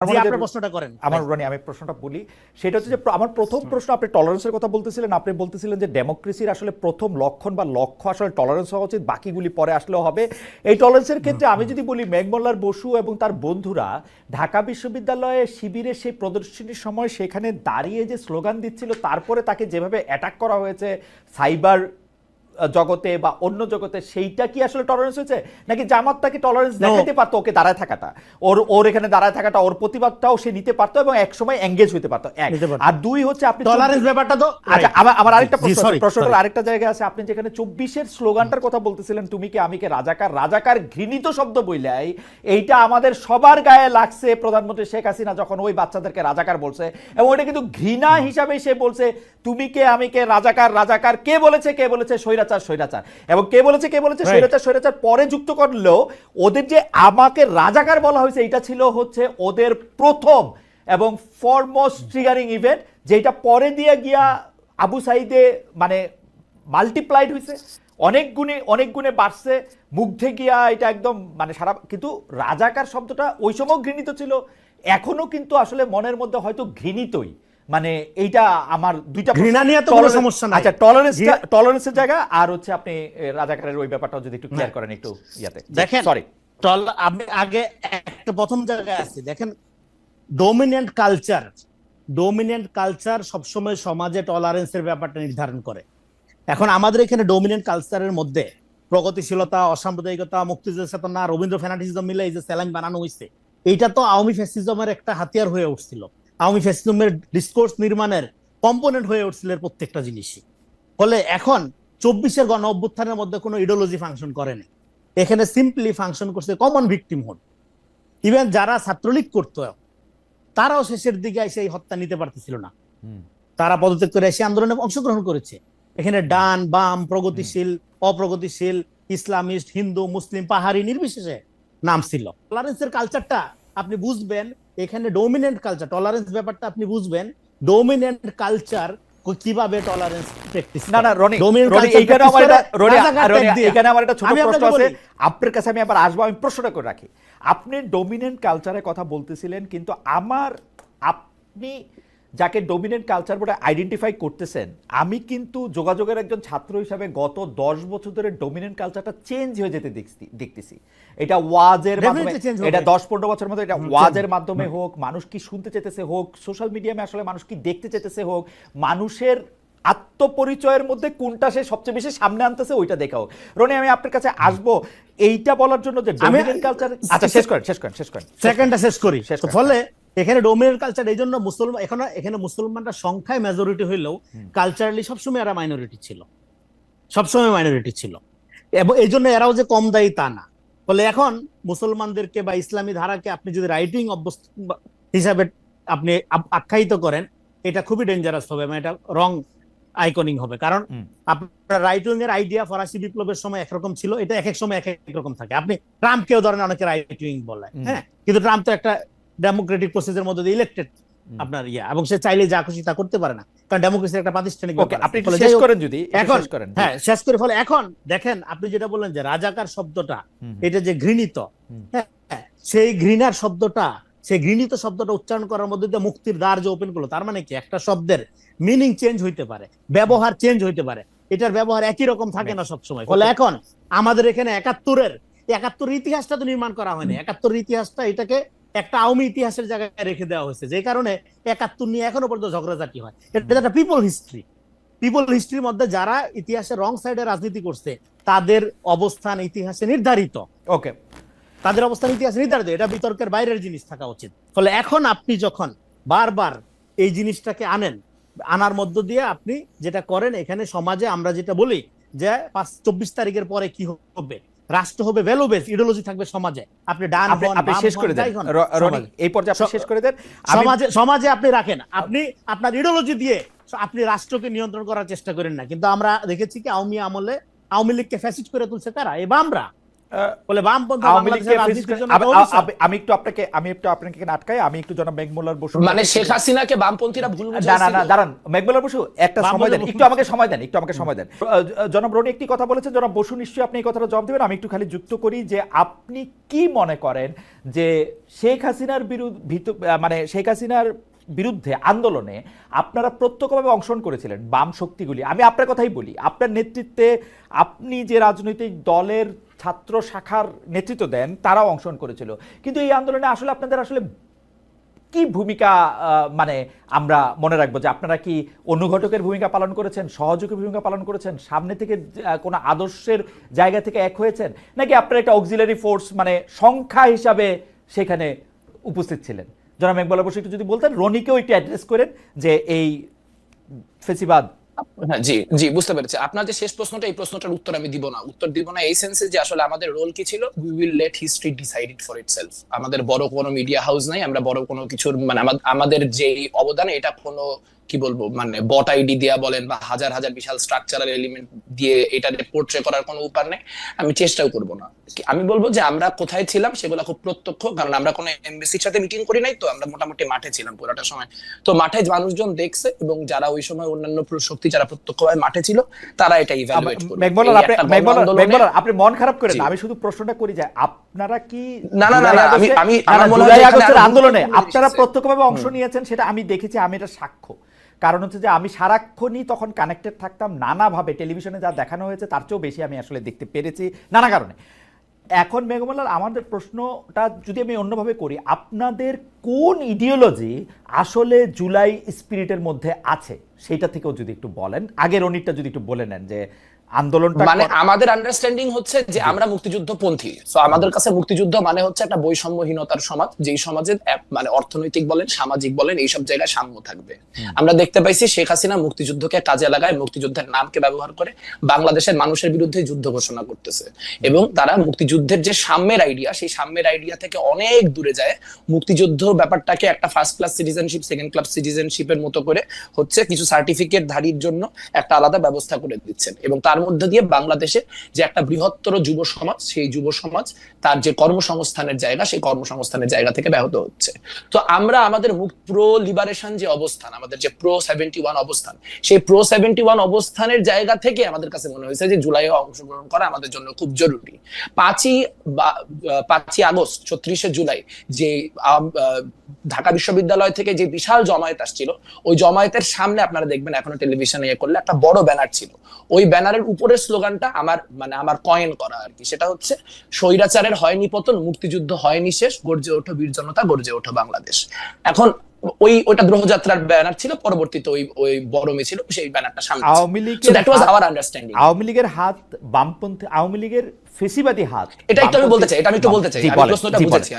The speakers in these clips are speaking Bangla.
আপনার প্রশ্নটা করেন। আমার রনি আমি প্রশ্নটা বলি, সেটা হচ্ছে যে আমার প্রথম প্রশ্ন, আপনি টলারেন্সের কথা বলতেছিলেন, আপনি বলতেছিলেন যে ডেমোক্রেসির আসলে প্রথম লক্ষণ বা লক্ষ্য আসলে টলারেন্স হওয়া উচিত, বাকিগুলি পরে আসলেও হবে। এই টলারেন্সের ক্ষেত্রে আমি যদি বলি, মেঘমল্লার বসু এবং তার বন্ধুরা ঢাকা বিশ্ববিদ্যালয়ে শিবিরের সেই প্রদর্শনীর সময় সেখানে দাঁড়িয়ে যে স্লোগান দিচ্ছিল, তারপরে তাকে যেভাবে অ্যাটাক করা হয়েছে সাইবার জগতে বা অন্য জগতে, সেইটা কি আসলে টলারেন্স হয়েছে? নাকি জামাত তাকে টলারেন্স দেখাতে পারতো, ওকে দাঁড়ায় থাকাটা, ওর এখানে দাঁড়ায় থাকাটা, ওর প্রতিবাদটাও সে নিতে পারতো এবং এক সময় এঙ্গেজ হইতে পারতো, এক। আর দুই হচ্ছে আপনি টলারেন্স ব্যাপারটা তো আচ্ছা, আমার আরেকটা প্রশ্নটা আরেকটা জায়গায় আছে। আপনি যেখানে 24-এর স্লোগানটার কথা বলতেছিলেন, তুমি কি আমি কে রাজাকার, রাজাকার ঘৃণিত শব্দ বইলাই, এইটা আমাদের সবার গায়ে লাগছে প্রধানমন্ত্রী শেখ হাসিনা যখন ওই বাচ্চাদেরকে রাজাকার বলছে, এবং এটা কিন্তু ঘৃণা হিসাবে সে বলছে তুমি কে আমি কে রাজাকার, রাজাকার কে বলেছে, কে বলেছে স্বৈরাচার, স্বৈরাচার, এবং কে বলেছে স্বৈরাচার, স্বৈরাচার পরে যুক্ত করলেও ওদের যে আমাকে রাজাকার বলা হয়েছে, এটা ছিল হচ্ছে ওদের প্রথম এবং ফরমোস্ট ট্রিগারিং ইভেন্ট, যেটা পরে দিয়ে গিয়া আবু সাইদে মানে মাল্টিপ্লাইড হয়েছে, অনেক গুণে বাড়ছে, মুগ্ধে গিয়া এটা একদম মানে সারা। কিন্তু রাজাকার শব্দটা ওই সময় ঘৃণিত ছিল, এখনো কিন্তু আসলে মনের মধ্যে হয়তো ঘৃণিতই। মানে এইটা আমার দুইটা ঘৃণা নিয়ে তো কোনো সমস্যা নাই। আচ্ছা, টলারেন্সের জায়গা আর হচ্ছে আপনি রাজাকারের ওই ব্যাপারটাও যদি একটু ক্লিয়ার করেন একটু ইয়াতে। দেখেন, সরি, আপনি আগে একটা প্রথম জায়গায় আছে, দেখেন ডোমিনেন্ট কালচার সবসময় সমাজে টলারেন্সের ব্যাপারটা নির্ধারণ করে। এখন আমাদের এখানে ডোমিনেন্ট কালচারের মধ্যে প্রগতিশীলতা, অসাম্প্রদায়িকতা, মুক্তিযুদ্ধ চেতনা, রবীন্দ্র ফ্যানাটিজম মিলে এই যে স্যালাইন বানানো হয়েছে, এইটা তো আওয়ামী ফ্যাসিজমের একটা হাতিয়ার হয়ে উঠছিল, আওয়ামী ফ্যাসিজমের ডিসকোর্স নির্মাণের কম্পোনেন্ট হয়ে উঠছিল প্রত্যেকটা জিনিসই। ফলে এখন 24-এর গণ অভ্যুত্থানের মধ্যে কোনো ইডিওলজি ফাংশন করেনি, এখানে সিম্পলি ফাংশন করছে কমন ভিকটিমহুড। ইভেন যারা ছাত্রলীগ করতো তারাও শেষের দিকে এসে এই হত্যা নিতে পারতেছিল না, তারা পদত্যাগ করে এসে আন্দোলনে অংশগ্রহণ করেছে। এখানে ডান বাম, প্রগতিশীল অপ্রগতিশীল, ইসলামিস্ট হিন্দু মুসলিম পাহাড়ি নির্বিশেষে নাম ছিল। টলারেন্সের কালচারটা আপনি বুঝবেন, এখানে ডোমিনেন্ট কালচার, টলারেন্স ব্যাপারটা আপনি বুঝবেন, ডোমিনেন্ট কালচার কিভাবে টলারেন্স প্র্যাকটিস। না না রনি, এখানে আমার একটা ছোট প্রশ্ন আছে আপনার কাছে, আমি আবার আসবো, আমি প্রশ্নটা করে রাখি। আপনি ডোমিনেন্ট কালচারের কথা বলতেছিলেন, কিন্তু আপনি যাকে ডোমিনেন্ট কালচার বলে আইডেন্টিফাই করতেছেন, আমি কিন্তু যোগাযোগের একজন ছাত্র হিসাবে গত 10 বছর ধরে ডোমিনেন্ট কালচারটা চেঞ্জ হয়ে যেতে দেখতেছি। এটা ওয়াজের মাধ্যমে, এটা 10-15 বছরের মধ্যে এটা ওয়াজের মাধ্যমে হোক, মানুষ কি শুনতে চেতেছে হোক, সোশ্যাল মিডিয়ামে আসলে মানুষ কি দেখতে চেতেছে হোক, মানুষের আত্মপরিচয়ের মধ্যে কোনটা সে সবচেয়ে বেশি সামনে আনতেছে ওইটা দেখাও। রনি, আমি আপনার কাছে আসবো এইটা বলার জন্য যে ডোমিনেন্ট কালচার। আচ্ছা, শেষ করেন সেকেন্ডটা শেষ করি। ফলে এখানে ডোমিনেন্ট কালচার এই জন্য মুসলমান, এখানে মুসলমানরা সংখ্যায় মেজরিটি হইলেও কালচারালি সবসময় এরা মাইনরিটি ছিল, সবসময় মাইনরিটি ছিল, এবং এই জন্য এরাও যে কম দায়ী তা না। ফলে এখন মুসলমানদেরকে বা ইসলামী ধারাকে আপনি যদি রাইটিং হিসাবে আপনি আখ্যায়িত করেন, এটা খুবই ডেঞ্জারাস হবে, মানে এটা রং আইকনিং হবে। কারণ আপনার রাইট উইং এর আইডিয়া ফরাসি বিপ্লবের সময় একরকম ছিল, এটা এক এক সময় এক এক রকম থাকে। আপনি ট্রাম্পকেও ধরেন অনেকে রাইট উইং বলে, হ্যাঁ, কিন্তু ট্রাম্প তো একটা ডেমোক্রেটিক প্রসেসের মধ্যে দিয়ে ইলেক্টেড আপনার এবং সে চাইলে যা খুশি তা করতে পারে না, কারণ ডেমোক্রেসির একটা প্রাতিষ্ঠানিক ব্যাপার আছে। আপনি শেষ করেন যদি এখন হ্যাঁ শেষ করে। ফলে এখন দেখেন, আপনি যেটা বললেন যে রাজাকার শব্দটা এটা যে ঘৃণিত, হ্যাঁ, সেই ঘৃণার শব্দটা, সেই ঘৃণিত শব্দটা উচ্চারণ করার মধ্যে দিয়ে মুক্তির দ্বার যে ওপেন করলো, তার মানে কি একটা শব্দের মিনিং চেঞ্জ হইতে পারে, ব্যবহার চেঞ্জ হইতে পারে, এটার ব্যবহার একই রকম থাকে না সবসময়। ফলে এখন আমাদের এখানে 71-এর ইতিহাসটা তো নির্মাণ করা হয়নি, 71-এর ইতিহাসটা এটাকে একটা আওয়ামী ইতিহাসের জায়গায় রেখে দেওয়া হয়েছে, যে কারণে 71 নিয়ে এখনো পর্যন্ত ঝগড়াঝাটি হয়। এটা একটা পিপল হিস্ট্রির মধ্যে যারা ইতিহাসের রং সাইডে রাজনীতি করছে তাদের অবস্থান ইতিহাসে নির্ধারিত। ওকে, তাদের অবস্থান ইতিহাসে নির্ধারিত, এটা বিতর্কের বাইরের জিনিস থাকা উচিত। ফলে এখন আপনি যখন বারবার এই জিনিসটাকে আনার মধ্য দিয়ে আপনি যেটা করেন, এখানে সমাজে আমরা যেটা বলি যে 24 তারিখের পরে কি হবে, রাষ্ট্র হবে ভ্যালু বেস, ইডিওলজি থাকবে সমাজে। আপনি ডান আপনি শেষ করে দেন রনি, এই পর্যায়ে আপনি শেষ করে দেন। সমাজে আপনি রাখেন, আপনি আপনার ইডিওলজি দিয়ে আপনি রাষ্ট্রকে নিয়ন্ত্রণ করার চেষ্টা করেন না। কিন্তু আমরা দেখেছি কি আওয়ামী আমলে আওয়ামী লীগকে ফ্যাসিস্ট করে তুলছে কারা? আমরা বলে বামপন্থী আওয়ামী লীগকে বাংলাদেশের রাজনীতির জন্য একটা অভিশাপ। আমি একটু আপনাকে আটকাই, আমি একটু জনাব মেঘমুল্লার বসু, মানে শেখ হাসিনাকে বামপন্থীরা ভুল না বুঝাইছিল। দাঁড়ান মেঘমুল্লার বসু একটা সময় দেন, একটু আমাকে সময় দেন, জনাব রনি একটি কথা বলেছেন, জনাব বসু নিশ্চয়ই আপনি এই কথাটা জবাব দেবেন। আমি একটু খালি যুক্ত করি যে আপনি কি মনে করেন যে শেখ হাসিনার মানে শেখ হাসিনার বিরুদ্ধে আন্দোলনে আপনারা প্রত্যক্ষভাবে অংশগ্রহণ করেছিলেন বাম শক্তিগুলি, আমি আপনার কথাই বলি, আপনার নেতৃত্বে আপনি যে রাজনৈতিক দলের ছাত্র শাখার নেতৃত্ব দেন তারাও অংশগ্রহণ করেছিল, কিন্তু এই আন্দোলনে আসলে আপনাদের আসলে কি ভূমিকা মানে আমরা মনে রাখবো যে আপনারা কি অনুঘটকের ভূমিকা পালন করেছেন, সহযোগী ভূমিকা পালন করেছেন, সামনে থেকে কোনো আদর্শের জায়গা থেকে এক হয়েছেন, নাকি আপনারা একটা অক্সিলারি ফোর্স মানে সংখ্যা হিসাবে সেখানে উপস্থিত ছিলেন? জনাব মেঘবালা বসু একটু যদি বলতেন, রনিকেও একটু অ্যাড্রেস করেন যে এই ফেসিবাদ। হ্যাঁ, জি জি, বুঝতে পেরেছি আপনার যে শেষ প্রশ্নটা, এই প্রশ্নটার উত্তর আমি দিব না এই সেন্সে যে আসলে আমাদের রোল কি ছিল, we will late history decide it for itself. আমাদের বড় কোনো মিডিয়া হাউস নাই, আমরা বড় কোনো কিছুর মানে আমাদের যে অবদান, এটা কোনো কি বলবো মানে বট আইডি দেয়া বলেন বা হাজার হাজার বিশাল স্ট্রাকচারাল এলিমেন্ট দিয়ে এটা পোর্ট্রে করার কোনো উপায় নেই, আমি চেষ্টাও করব না। আমি বলবো যে আমরা কোথায় ছিলাম সেগুলো খুব প্রত্যক্ষ, কারণ আমরা কোনো এমবিসির সাথে মিটিং করি নাই, তো আমরা মোটামুটি মাঠে ছিলাম পুরোটা সময়। তো মাঠে মানুষজন দেখছে, এবং যারা ওই সময় অন্যান্য শক্তি যারা প্রত্যক্ষভাবে মাঠে ছিল তারা এটা ইভ্যালুয়েট করবে। মেঘবালা আপনি মন খারাপ করেন না, আমি শুধু প্রশ্নটা করি যে আপনারা কি না আমি আমার মনে হয় জুলাই যে আগস্টের এখানে আন্দোলনে আরো আপনারা প্রত্যক্ষভাবে অংশ নিয়েছেন, সেটা আমি দেখেছি, আমি এটা সাক্ষ্য। কারণ হচ্ছে যে আমি সারাক্ষণই তখন কানেক্টেড থাকতাম, নানাভাবে টেলিভিশনে যা দেখানো হয়েছে তার চেয়েও বেশি আমি আসলে দেখতে পেরেছি নানা কারণে। এখন মেঘমালার আমাদের প্রশ্নটা যদি আমি অন্যভাবে করি, আপনাদের কোন ইডিওলজি আসলে জুলাই স্পিরিটের মধ্যে আছে সেটা থেকেও যদি একটু বলেন, আগের রনিটটা যদি একটু বলে নেন যে আন্দোলনটা মানে আমাদের আন্ডারস্ট্যান্ডিং হচ্ছে যে আমরা মুক্তিযুদ্ধ পন্থী। সো আমাদের কাছে মুক্তিযুদ্ধ মানে হচ্ছে একটা বৈষম্যহীনতার সমাজ, যেই সমাজে মানে অর্থনৈতিক বলেন, সামাজিক বলেন, এইসব জায়গায় সাম্য থাকবে। আমরা দেখতে পাইছি শেখ হাসিনা মুক্তিযুদ্ধকে কাজে লাগায়, মুক্তিযুদ্ধের নামকে ব্যবহার করে বাংলাদেশের মানুষের বিরুদ্ধে যুদ্ধ ঘোষণা করতেছে, এবং তারা মুক্তিযুদ্ধের যে সাম্যের আইডিয়া, সেই সাম্যের আইডিয়া থেকে অনেক দূরে যায়। মুক্তিযুদ্ধ ব্যাপারটাকে একটা first class citizenship, second class সিটিজেনশিপের মতো করে হচ্ছে কিছু সার্টিফিকেট ধারীর জন্য একটা আলাদা ব্যবস্থা করে দিচ্ছেন, এবং তার মধ্যে দিয়ে বাংলাদেশে যে একটা বৃহত্তর যুব সমাজ, সেই যুব সমাজ তার যে কর্মসংস্থানের জায়গা, সেই কর্মসংস্থানের জায়গা থেকে ব্যাহত হচ্ছে। তো আমরা আমাদের প্রো লিবারেশন যে অবস্থান, আমাদের যে প্রো 71 অবস্থান, সেই প্রো 71 অবস্থানের জায়গা থেকে আমাদের কাছে মনে হয়েছে যে জুলাইয়ে অংশগ্রহণ করা আমাদের জন্য খুব জরুরি। 5ই আগস্ট 36শে জুলাই যে ঢাকা বিশ্ববিদ্যালয় থেকে যে বিশাল জমায়েত আসছিল, ওই জমায়েতের সামনে আপনারা দেখবেন এখনো টেলিভিশনে করলে একটা বড় ব্যানার ছিল। ওই ব্যানারের উপরের স্লোগানটা আমার কয়েন করা আর কি, সেটা হচ্ছে স্বৈরাচারের হয়নি পতন, মুক্তিযুদ্ধ হয়নি শেষ, গর্জে ওঠো বীর জনতা, গর্জে ওঠো বাংলাদেশ। এখন ওইটা গ্রহযাত্রার ব্যানার ছিল, পরবর্তীতে ওই বড় মিছিল সেই ব্যানারটা সামনে। আওয়ামী লীগের হাত বামপন্থী, আওয়ামী লীগের ফেসিবাদী হাত, এটা একটু আমি বলতে চাই, আমি প্রশ্নটা বুঝেছি।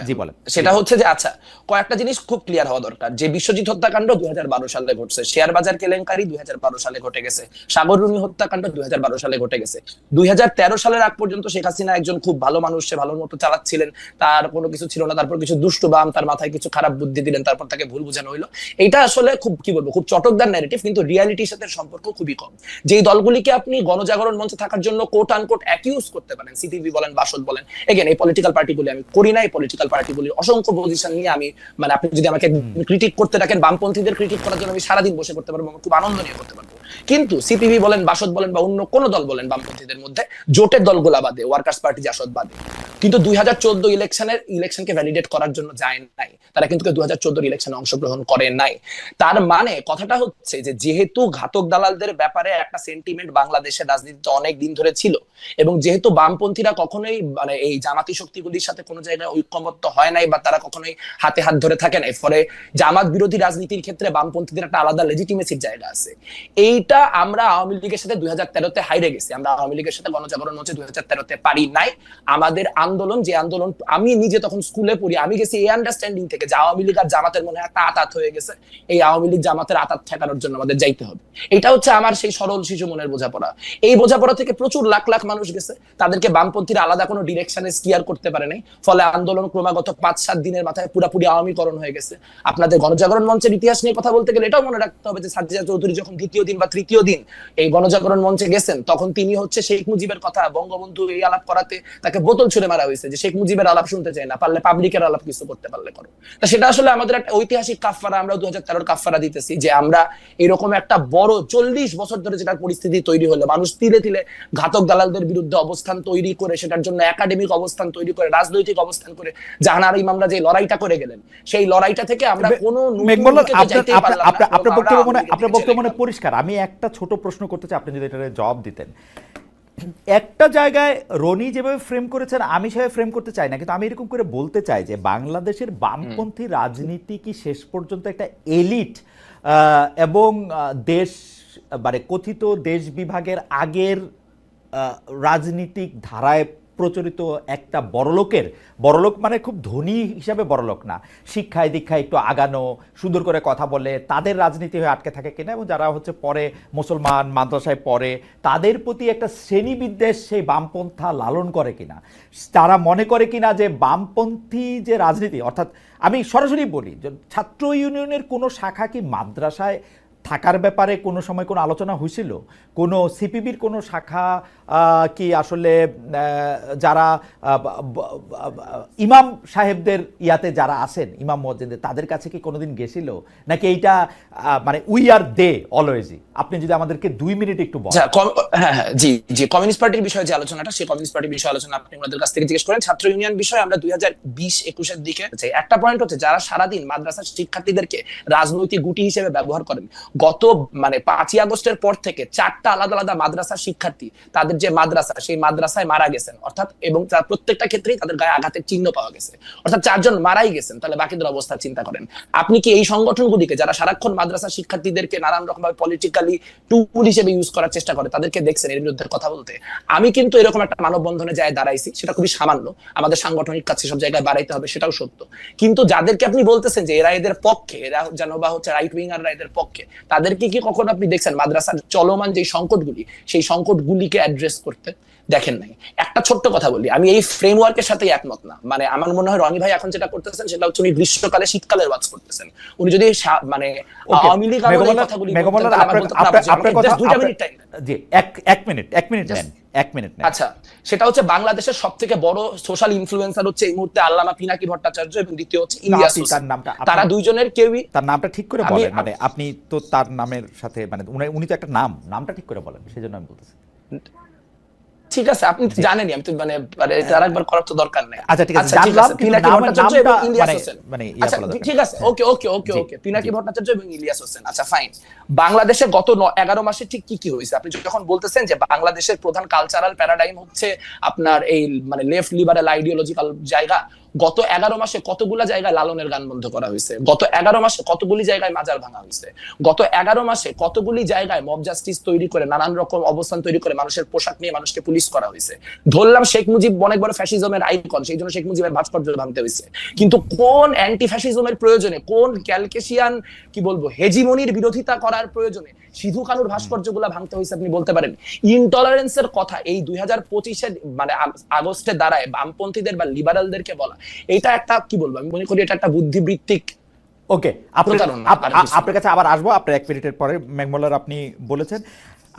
সেটা হচ্ছে যে আচ্ছা, কয়েকটা জিনিস খুব ক্লিয়ার হওয়া দরকার। যে বিশ্বজিৎ হত্যাকাণ্ড 2012 সালে ঘটছে, শেয়ার বাজার কেলেঙ্কারি 2012 সালে ঘটে গেছে, সাগর রুনি হত্যাকাণ্ড 2012 সালে ঘটে গেছে। 2013 সালের আগ পর্যন্ত শেখ হাসিনা একজন খুব ভালো মানুষ, সে ভালো মতো চালাচ্ছিলেন, তার কোনো কিছু ছিল না। তারপর কিছু দুষ্টু বাম তার মাথায় কিছু খারাপ বুদ্ধি দিলেন, তারপর তাকে ভুল বোঝানো হইলো। এটা আসলে খুব কি বলবো, খুব চটকদার ন্যারেটিভ, কিন্তু রিয়ালিটির সাথে সম্পর্ক খুবই কম। যেই দলগুলিকে আপনি গণজাগরণ মঞ্চে থাকার জন্য কোট আনকোট অ্যাকিউজ করতে পারেন, সিটিভি বলেন, বাসদ বলেন, এগেন এই পলিটিক্যাল পার্টিগুলি আমি করি না, এই পলিটিক্যাল পার্টিগুলির অসংখ্য পজিশন নিয়ে আমি মানে আপনি যদি আমাকে ক্রিটিক করতে রাখেন, বামপন্থীদের ক্রিটিক করার জন্য আমি সারাদিন বসে করতে পারবো, খুব আনন্দ নিয়ে করতে পারবো। কিন্তু সিপিবি বলেন, বাসদ বলেন, বা অন্য কোন দল বলেন বামপন্থীদের মধ্যে, জোটের দলগুলা বাদে, ওয়ার্কার্স পার্টি জাসদ বাদে, কিন্তু 2014 ইলেকশনকে ভ্যালিডেট করার জন্য যায় নাই, তারা কিন্তু 2014 ইলেকশনে অংশগ্রহণ করে নাই। তার মানে কথাটা হচ্ছে যে যেহেতু ঘাতক দালালদের ব্যাপারে একটা সেন্টিমেন্ট বাংলাদেশের রাজনীতিতে অনেক দিন ধরে ছিল, এবং যেহেতু বামপন্থীরা কখনোই মানে এই জামাতি শক্তিগুলির সাথে কোনো জায়গায় ঐক্যমত্য হয় নাই, বা তারা কখনোই হাতে হাত ধরে থাকে নাই, ফলে জামাত বিরোধী রাজনীতির ক্ষেত্রে বামপন্থীদের একটা আলাদা লেজিটিমেসির জায়গা আছে। এইটা আমরা আওয়ামী লীগের সাথে 2013-তে হাইরে গেছি। আমরা আওয়ামী লীগের সাথে গণজাগরণ মঞ্চে 2013-তে পারি নাই। আমাদের আন্দোলন, যে আন্দোলন আমি নিজে তখন স্কুলে পড়ি, আমি গেছি এই আন্ডারস্ট্যান্ডিং থেকে যে আওয়ামী লীগ আর জামাতের মনে একটা আতাত হয়ে গেছে, এই আওয়ামী লীগ জামাতের আতাত ঠেকানোর জন্য আমাদের যাইতে হবে। এটা হচ্ছে আমার সেই সরল শিশু মনের বোঝাপড়া। এই বোঝাপড়া থেকে প্রচুর লাখ লাখ মানুষ গেছে, তাদেরকে বামপন্থীরা আলাদা কোনো ডিরেকশনে স্টিয়ার করতে পারে নাই, ফলে আন্দোলন ক্রমাগত 5-7 দিনের মাথায় পুরোপুরি আওয়ামীকরণ হয়ে গেছে। আপনাদের গণজাগরণ মঞ্চের ইতিহাস নিয়ে কথা বলতে গেলে এটাও মনে রাখতে হবে যে সাজ্জাদ চৌধুরী যখন দ্বিতীয় দিন বা তৃতীয় দিন এই গণজাগরণ মঞ্চে গেছেন, তখন তিনি হচ্ছে শেখ মুজিবের কথা বঙ্গবন্ধু এই আলাপ করাতে তাকে বোতল ছুড়ে মারা হয়েছে যে শেখ মুজিবের আলাপ শুনতে চায় না, পারলে পাবলিকের আলাপ কিছু করতে পারলে করো। তা সেটা আসলে আমাদের একটা ঐতিহাসিক কাফফারা, আমরা 2013 কাফফারা দিতেছি যে আমরা এরকম একটা বড় 40 বছর ধরে যেটার পরিস্থিতি তৈরি হলো, মানুষ তিলে তিলে ঘাতক দালালদের বিরুদ্ধে অবস্থান তৈরি করে, সেটার জন্য একাডেমিক অবস্থান তৈরি করে, রাজনৈতিক অবস্থান করে জাহান আর ইমামরা যে লড়াইটা করে গেলেন, সেই লড়াইটা থেকে আমরা কোনো আপনার বক্তব্য মনে পরিষ্কার। আমি একটা ছোট প্রশ্ন করতে চাই, আপনি যদি এটার জবাব দিতেন। একটা জায়গায় রনি যেভাবে ফ্রেম করেছেন আমি সেভাবে ফ্রেম করতে চাই না, কিন্তু আমি এরকম করে বলতে চাই যে বাংলাদেশের বামপন্থী রাজনীতি কি শেষ পর্যন্ত একটা এলিট এবং দেশ মানে কথিত দেশ বিভাগের আগের রাজনীতিক ধারায় প্রচলিত একটা বড়লোক মানে খুব ধনী হিসাবে বড়লোক না, শিক্ষায় দীক্ষায় একটু আগানো, সুন্দর করে কথা বলে তাদের রাজনীতি হয়ে আটকে থাকে কিনা, এবং যারা হচ্ছে পরে মুসলমান মাদ্রাসায় পড়ে তাদের প্রতি একটা শ্রেণীবিদ্বেষ সেই বামপন্থা লালন করে কিনা, তারা মনে করে কিনা যে বামপন্থী যে রাজনীতি, অর্থাৎ আমি সরাসরি বলি ছাত্র ইউনিয়নের কোনো শাখা কি মাদ্রাসায় থাকার ব্যাপারে কোনো সময় কোনো আলোচনা হয়েছিল? কোনো সিপিবির কোনো শাখা কি আসলে যারা ইমাম সাহেবদের ইয়াতে যারা আছেন, ইমাম মুয়াজ্জিনদের, তাদের কাছে কি কোনোদিন গেছিল? নাকি এইটা মানে উই আর দে অলওয়েজই? আপনি যদি আমাদেরকে 2 মিনিট একটু বলেন। হ্যাঁ জি জি, কমিউনিস্ট পার্টির বিষয়ে যে আলোচনাটা, সেই কমিউনিস্ট পার্টির বিষয়ে আলোচনা আপনি আমাদের কাছ থেকে জিজ্ঞেস করেন। ছাত্র ইউনিয়ন বিষয়ে আমরা 2020-21 এর দিকে একটা পয়েন্ট হচ্ছে যারা সারাদিন মাদ্রাসার শিক্ষার্থীদেরকে রাজনৈতিক গুটি হিসেবে ব্যবহার করেন। গত মানে 5ই আগস্টের পর থেকে 4টা আলাদা আলাদা মাদ্রাসার শিক্ষার্থী তাদের যে মাদ্রাসা, সেই মাদ্রাসায় মারা গেছেন, অর্থাৎ এবং তার প্রত্যেকটা ক্ষেত্রেই তাদের গায়ে আঘাতের চিহ্ন পাওয়া গেছে, অর্থাৎ 4 জন মারাই গেছেন। তাহলে বাকিদের অবস্থা চিন্তা করেন। আপনি কি এই সংগঠনগুলিকে যারা সারাক্ষণ মাদ্রাসার শিক্ষার্থীদেরকে নানান রকম ভাবে পলিটিক্যালি টুল হিসেবে ইউজ করার চেষ্টা করে, তাদেরকে দেখছেন এর বিরুদ্ধে কথা বলতে? আমি কিন্তু এরকম একটা মানববন্ধনে যায় দাঁড়াইছি, সেটা খুবই সামান্য, আমাদের সাংগঠনিক কাছে সব জায়গায় বাড়াইতে হবে সেটাও সত্য, কিন্তু যাদেরকে আপনি বলতেছেন যে এরা এদের পক্ষে, এরা যেন বা হচ্ছে রাইট উইঙ্গাররা এদের পক্ষে, তাদেরকে কি কখনো আপনি দেখছেন মাদ্রাসার চলমান যে সংকটগুলি, সেই সংকটগুলিকে অ্যাড্রেস করতে? দেখেন নাই। একটা ছোট্ট কথা বলি, আমি এই ফ্রেমওয়ার্কের সাথে একমত না। মানে আমার মনে হয় রনি ভাই এখন যেটা করতেছেন সেটা হচ্ছে উনি গ্রীষ্মকালে শীতকালের ওয়াজ করতেছেন। উনি যদি মানে আওয়ামী লীগ আমলের কথাগুলি আচ্ছা, সেটা হচ্ছে বাংলাদেশের সবথেকে বড় সোশ্যাল ইনফ্লুয়েন্সার হচ্ছে এই মুহূর্তে আল্লামা পিনাকি ভট্টাচার্য এবং দ্বিতীয় হচ্ছে ইলিয়াস হোসেন। তারা দুইজনের কেউই তার নামটা ঠিক করে বলেন, মানে আপনি তো তার নামের সাথে মানে উনি তো একটা নামটা ঠিক করে বলেন, সেজন্য আমি বলতেছি। ঠিক আছে, আপনি জানেনই, আমি তো মানে তার একবার করার তো দরকার নেই। আচ্ছা ঠিক আছে, জানলাম পিনাকি ভট্টাচার্য এবং ইলিয়াস হোসেন। আচ্ছা ঠিক আছে, ওকে ওকে ওকে ওকে, পিনাকি ভট্টাচার্য এবং ইলিয়াস হোসেন। আচ্ছা ফাইন। বাংলাদেশে গত 11 মাসে ঠিক কি কি হয়েছে? আপনি যখন বলতেছেন যে বাংলাদেশের প্রধান কালচারাল প্যারাডাইম হচ্ছে আপনার এই মানে লেফট লিবারেল আইডিওলজিক্যাল জায়গা, গত 11 মাসে কতগুলা জায়গায় লালনের গান বন্ধ করা হয়েছে, গত 11 মাসে কতগুলি জায়গায় মাজার ভাঙা হয়েছে, গত 11 মাসে কতগুলি জায়গায় মব জাস্টিস তৈরি করে, নানান রকম অবস্থান তৈরি করে মানুষের পোশাক নিয়ে মানুষকে পুলিশ করা হয়েছে। ধরলাম শেখ মুজিব অনেক বড় ফ্যাসিজমের আইকন, সেই জন্য শেখ মুজিবের ভাস্কর্য ভাঙতে হয়েছে, কিন্তু কোন অ্যান্টি ফ্যাসিজমের প্রয়োজনে, কোন ক্যালকেশিয়ান কি বলবো হেজিমনির বিরোধিতা করার প্রয়োজনে সিধু কানুর ভাস্কর্যগুলা ভাঙতে হয়েছে? আপনি বলতে পারেন ইনটলারেন্সের কথা এই 2025-এর মানে আগস্টে দাঁড়ায় বামপন্থীদের বা লিবারালদেরকে বলা, এটা একটা কি বলবো, আমি মনে করি এটা একটা বুদ্ধিবৃত্তিক। ওকে, আপনার কাছে আবার আসবো আপনার 1 মিনিটের পরে। মেঘমল্লার আপনি বলেছেন,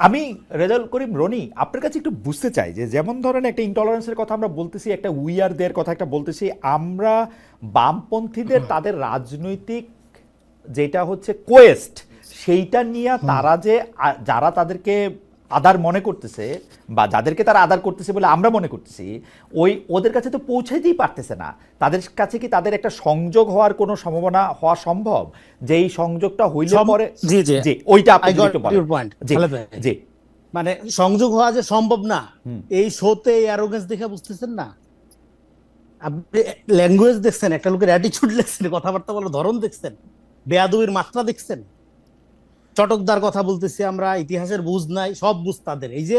আমি রেজাউল করিম রনি আপনার কাছে একটু বুঝতে চাই যে যেমন ধরেন একটা ইনটলারেন্সের কথা আমরা বলতেছি, একটা উইয়ারদের কথা একটা বলতেছি, আমরা বামপন্থীদের তাদের রাজনৈতিক যেটা হচ্ছে কোয়েস্ট, সেইটা নিয়ে তারা যে যারা তাদেরকে আদার মনে করতেছে বা যাদেরকে তারা আদার করতেছে বলে আমরা মনে করতেছি, ওদের কাছে তো পৌঁছাইতেই পারতেছে না। তাদের কাছে কি তাদের একটা সংযোগ হওয়ার কোনো সম্ভাবনা হওয়া সম্ভব? যে এই সংযোগটা হইলে পরে জি ওইটা আপনি একটু বলেন। জি মানে সংযোগ হওয়া যে সম্ভব না, এই শোতে অ্যারোগেন্স দেখে বুঝতেছেন না? আপনি ল্যাঙ্গুয়েজ দেখছেন, একটা লোকের অ্যাটিটিউড দেখছেন, কথাবার্তা বলার ধরন দেখছেন, বেয়াদবির মাত্রা দেখছেন। চটকদার কথা বলতেছি আমরা, ইতিহাসের বুঝ নাই, সব বুঝ তাদের। এই যে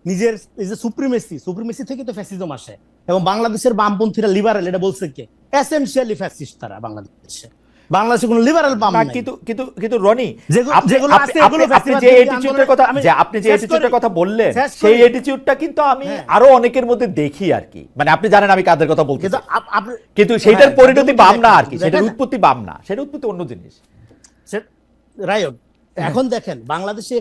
নিজের এই যে সুপ্রিমেসি থেকে তো ফ্যাসিজম আসে, এবং বাংলাদেশের বামপন্থীরা লিবারেল, এটা বলছে কে? এসেনশিয়ালি ফ্যাসিস্ট তারা বাংলাদেশে। বাংলাদেশে কোনো লিবারেল বাম নাই। কিন্তু রনি, যেগুলো আছে এগুলো আপনি যে অ্যাটিটিউডের কথা কথা বললেন, সেই অ্যাটিটিউডটা কিন্তু আমি আরো অনেকের মধ্যে দেখি আর কি। মানে আপনি জানেন আমি কাদের কথা বলছি, কিন্তু সেটার পরিণতি বাম না আর কি, সেটার উৎপত্তি বাম না, সেটা উৎপত্তি অন্য জিনিস। রাইট। এখন দেখেন বাংলাদেশে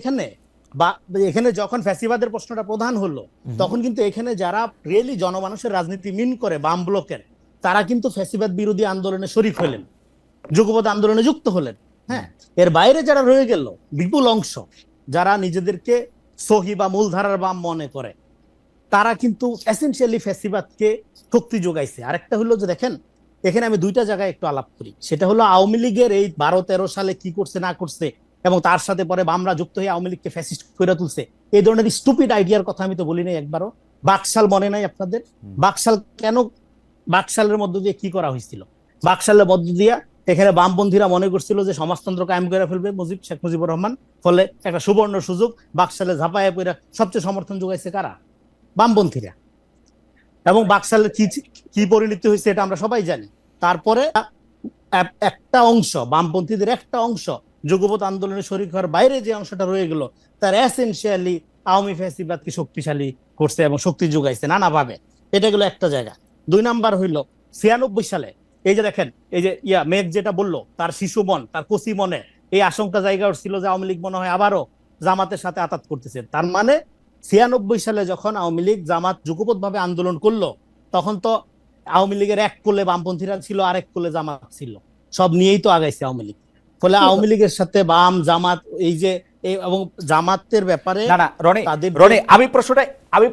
এখানে যখন ফ্যাসিবাদের প্রশ্নটা প্রধান হলো, তখন কিন্তু এখানে যারা রিয়েলি জনমানুষের রাজনীতি মিন করে বাম ব্লকের, তারা কিন্তু ফ্যাসিবাদ বিরোধী আন্দোলনে শরিক হলেন, যুগপৎ আন্দোলনে যুক্ত হলেন। হ্যাঁ, এর বাইরে যারা রয়ে গেল বিপুল অংশ, যারা নিজেদেরকে সহি বা মূলধারার বাম মনে করে, তারা কিন্তু এসেনশিয়ালি ফ্যাসিবাদকে শক্তি যোগাইছে। আরেকটা হলো যে দেখেন, এখানে আমি দুইটা জায়গায় একটু আলাপ করি। সেটা হলো আওয়ামী লীগের এই 12-13 সালে কি করছে না করছে, এবং তার সাথে পরে বামরা যুক্ত হয়ে আওয়ামী লীগকে ফ্যাসিস্ট করে তুলছে, এই ধরনের স্টুপিড আইডিয়ার কথা আমি তো বলি নাই একবারও। বাকশাল মনে নাই আপনাদের? বাকশাল কেন, বাকশালের মধ্য দিয়ে কি করা হয়েছিল? বাকশালের মধ্য দিয়ে এখানে বামপন্থীরা মনে করছিল যে সমাজতন্ত্র কায়েম করে ফেলবে শেখ মুজিবুর রহমান, ফলে একটা সুবর্ণ সুযোগ, বাকশালে ঝাঁপায় পড়ে সবচেয়ে সমর্থন যোগাইছে কারা? বামপন্থীরা। এবং বাকশালের কি পরিণতি হয়েছে এটা আমরা সবাই জানি। তারপরে একটা অংশ, বামপন্থীদের একটা অংশ যুগপৎ আন্দোলনে শরিক হওয়ার বাইরে যে অংশটা রয়ে গেল, তার এসেনশিয়ালি আওয়ামী ফ্যাসিবাদকে শক্তিশালী করছে এবং শক্তি যোগাইছে নানাভাবে। এটা গেল একটা জায়গা। 2 নাম্বার হইল 96 সালে এই যে দেখেন, এই যে মেঘ যেটা বললো, তার শিশু মন, তার কচি মনে এই আশঙ্কা জায়গা উঠছিল যে আওয়ামী লীগ মনে হয় আবারও জামাতের সাথে আতাত করতেছে। তার মানে 96 সালে যখন আওয়ামী লীগ জামাত যুগপৎ ভাবে আন্দোলন করলো, তখন তো আওয়ামী লীগের এক কোলে বামপন্থীরা ছিল, আরেক কোলে জামাত ছিল, সব নিয়েই তো আগাইছে আওয়ামী লীগ। ফলে আওয়ামী লীগের সাথে বাম জামাত এই যে এবং জামাতের ব্যাপারে রনি, আমি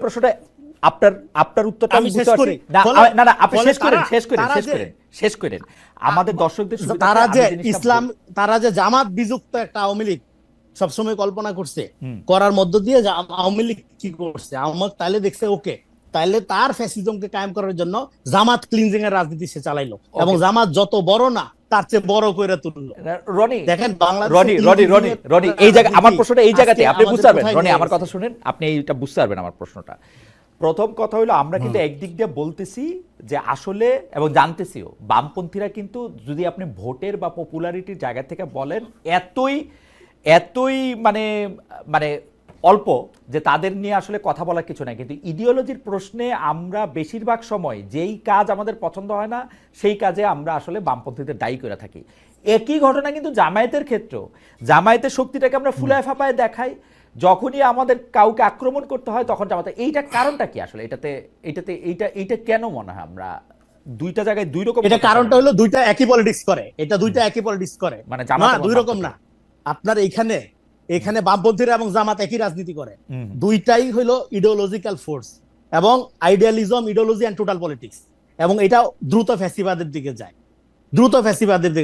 প্রশ্নটা আপনার উত্তরটা আমি বুঝতে পারছি না। আপনি শেষ করেন আমাদের দর্শকদের। তারা যে জামাত বিযুক্ত একটা আওয়ামী লীগ সবসময় কল্পনা করছে, করার মধ্য দিয়ে আওয়ামী লীগ কি করছে, আওয়ামী তাহলে দেখছে ওকে, তাহলে তার ফ্যাসিজমকে কায়েম করার জন্য জামাত ক্লিনজিং এর রাজনীতি সে চালাইলো, এবং জামাত যত বড় না তার চেয়ে বড় করে তুললো। রনি দেখেন রনি এই জায়গা, আমার প্রশ্নটা এই জায়গাতে আপনি বুঝতে পারবেন। রনি আমার কথা শুনেন, আপনি এইটা বুঝতে পারবেন আমার প্রশ্নটা। প্রথম কথা হলো, আমরা কিন্তু একদিক দিয়ে বলতেছি যে আসলে, এবং জানতেছিও, বামপন্থীরা কিন্তু যদি আপনি ভোটের বা পপুলারিটির জায়গা থেকে বলেন, এতই মানে অল্প যে তাদের নিয়ে আসলে কথা বলার কিছু নাই। কিন্তু ইডিওলজির প্রশ্নে আমরা বেশিরভাগ সময় যেই কাজ আমাদের পছন্দ হয় না, সেই কাজে আমরা আসলে বামপন্থীদের দায়ী করে থাকি। একই ঘটনা কিন্তু জামায়াতের ক্ষেত্রেও। জামায়াতের শক্তিটাকে আমরা ফুলায় ফাঁপায় দেখাই, যখনই আমাদের কাউকে আক্রমণ করতে হয় তখন জামাতে। এইটার কারণটা কি আসলে? এইটা কেন মনে হয় আমরা দুইটা জায়গায় দুই রকম? এটা কারণটা হলো দুইটা একই পলিটিক্স করে, দুইটা একই পলিটিক্স করে, মানে জামাত দুই রকম না। আপনার এখানে বামপন্থীরা এবং জামাত একই রাজনীতি করে, দুইটাই হলো ইডিওলজিক্যাল ফোর্স, এবং idealism, ideology and total politics, এবং এটা দ্রুত ফ্যাসিবাদের দিকে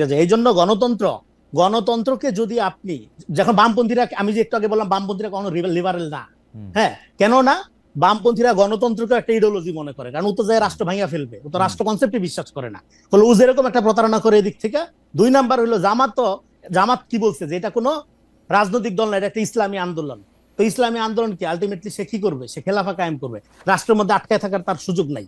যায়, এই জন্য গণতন্ত্রকে যদি আপনি, যখন বামপন্থীরা, আমি যে একটু আগে বললাম বামপন্থীরা কোনো লিবারেল না, হ্যাঁ, কেন না? বামপন্থীরা গণতন্ত্রকে একটা ইডিওলজি মনে করে, কারণ ও তো যায় রাষ্ট্র ভাঙিয়া ফেলবে, ও তো রাষ্ট্র কনসেপ্টে বিশ্বাস করে না, ফলে ও যেরকম একটা প্রতারণা করে এদিক থেকে। 2 নাম্বার হলো জামাত কি বলছে যে এটা কোনো রাজনৈতিক দল না, এটা একটা ইসলামী আন্দোলন। তো ইসলামী আন্দোলন কি আলটিমেটলি সে কি করবে? সে খেলাফা কায়েম করবে, রাষ্ট্রের মধ্যে আটকায় থাকার তার সুযোগ নাই।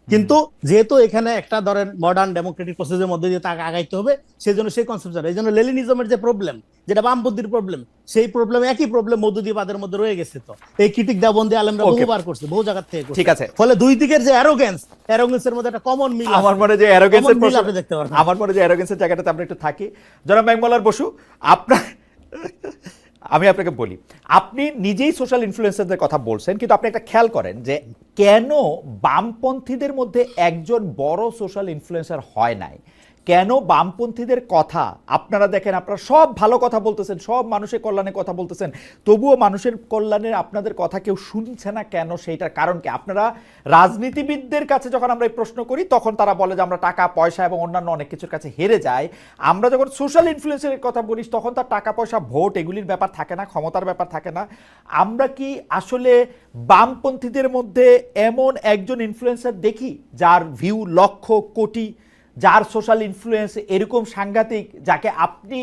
কিন্তু যেহেতু এখানে একটা ধরেন মডার্ন ডেমোক্রেটিক প্রসেসের মধ্যে দিয়ে তাকে আগাইতে হবে, সেই জন্য সেই কনসেপ্ট, এই জন্য লেনিনিজমের যে প্রবলেম, যেটা বামপন্থীর প্রবলেম, সেই প্রবলেম একই প্রবলেম মধ্যদ্বীপাদের মধ্যে রয়ে গেছে। তো এই ক্রিটিক দেওবন্দি আলেমরা বহুবার করছে, বহু জায়গা থেকে। ঠিক আছে, ফলে দুই দিকের যে অ্যারোগেন্সের মধ্যে একটা কমন মিল, আমার মনে যে অ্যারোগেন্সের প্রশ্ন আপনি দেখতে পারেন, আমার মনে যে অ্যারোগেন্সের জায়গাটাতে আমরা একটু থাকি। জনাব মেঘমালার বসু, আমি আপনাকে বলি, আপনি নিজেই সোশ্যাল ইনফ্লুয়েন্সারদের কথা বলছেন, কিন্তু আপনি একটা খেয়াল করেন যে কেন বামপন্থীদের মধ্যে একজন বড় সোশ্যাল ইনফ্লুয়েন্সার হয় নাই? কেন বামপন্থীদের কথা আপনারা দেখেন, আপনারা সব ভালো কথা বলতেছেন, সব মানুষের কল্যাণে কথা বলতেছেন, তবুও মানুষের কল্যাণে আপনাদের কথা কেউ শুনছে না কেন? সেইটার কারণ কি? আপনারা রাজনীতিবিদদের কাছে যখন আমরা এই প্রশ্ন করি, তখন তারা বলে যে আমরা টাকা পয়সা এবং অন্যান্য অনেক কিছুর কাছে হেরে যাই। আমরা যখন সোশ্যাল ইনফ্লুয়েন্সের কথা বলিস, তখন তার টাকা পয়সা, ভোট, এগুলির ব্যাপার থাকে না, ক্ষমতার ব্যাপার থাকে না। আমরা কি আসলে বামপন্থীদের মধ্যে এমন একজন ইনফ্লুয়েন্সার দেখি যার ভিউ লক্ষ কোটি, যার সোশ্যাল ইনফ্লুয়েন্স এরকম সাংঘাতিক, যাকে আপনি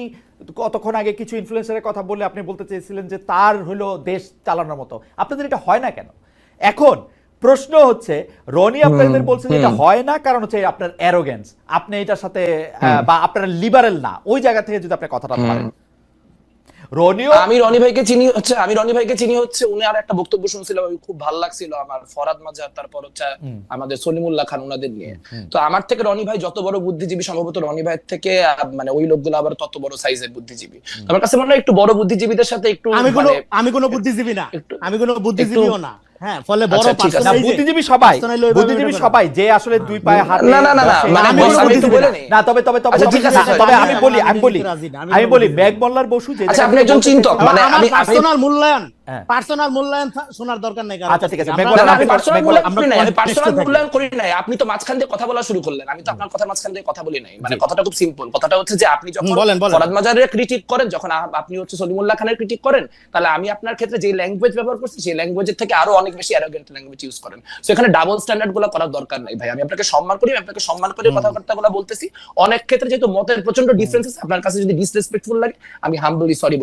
কতক্ষণ আগে কিছু ইনফ্লুয়েন্সারের কথা বলে আপনি বলতে চেয়েছিলেন যে তার হলো দেশ চালানোর মতো? আপনাদের এটা হয় না কেন? এখন প্রশ্ন হচ্ছে রনি আপনাদের বলছে যে এটা হয় না, কারণ হচ্ছে আপনার অ্যারোগেন্স, আপনি এটার সাথে বা আপনারা লিবারেল না, ওই জায়গা থেকে যদি আপনি কথাটা বলেন। রনিও আমি রনি ভাইকে চিনি হচ্ছে উনি আর একটা বক্তব্য শুনছিলাম, আমি খুব ভালো লাগছিল আমার, ফরাদ মাজার, তারপর হচ্ছে আমাদের সলিমুল্লাহ খান, ওনাদের নিয়ে। তো আমার থেকে রনি ভাই যত বড় বুদ্ধিজীবী, সম্ভবত রনি ভাইয়ের থেকে মানে ওই লোকগুলো আবার তত বড় সাইজের বুদ্ধিজীবী। আমার কাছে মনে হয় একটু বড় বুদ্ধিজীবীদের সাথে একটু আমি কোনো বুদ্ধিজীবী না, আমি কোনো বুদ্ধিজীবীও না। হ্যাঁ, ফলে বড় বুদ্ধিজীবী সবাই যে আসলে দুই পায়ে হাত, না মানে আমি একটু বলে নেই না, তবে আমি বলি মেঘ মোল্লার বসু যে, আচ্ছা আপনি একজন চিন্তক, মানে আমি পার্সোনাল মূল্যায়ন শোনার দরকার নাই। আচ্ছা ঠিক আছে, আমি পার্সোনাল মূল্যায়ন করি নাই, আপনি তো মাঝখান দিয়ে কথা বলা শুরু করলেন, আমি তো আপনার কথা মাঝখান দিয়ে কথা বলি নাই। মানে কথাটা খুব সিম্পল, কথাটা হচ্ছে যে আপনি যখন ফরাদ মাজারের ক্রিটিক করেন, যখন আপনি হচ্ছে সলিমুল্লাহ খানের ক্রিটিক করেন, তাহলে আমি আপনার ক্ষেত্রে যে ল্যাঙ্গুয়েজ ব্যবহার করছি সেই ল্যাঙ্গুয়েজের থেকে আরো অনেক বেশি অ্যারোগেন্ট ল্যাঙ্গুয়েজ ইউজ করেন। সো এখানে ডাবল স্ট্যান্ডার্ড গুলো করার দরকার নাই ভাই। আমি আপনাকে সম্মান করি, আপনাকে সম্মান করে কথাবার্তাগুলো বলতেছি। অনেক ক্ষেত্রে যেহেতু মতের প্রচন্ড ডিফারেন্সেস, আপনার কাছে যদি ডিসরেসপেক্টফুল লাগে, আমি হাম্বলি সরি।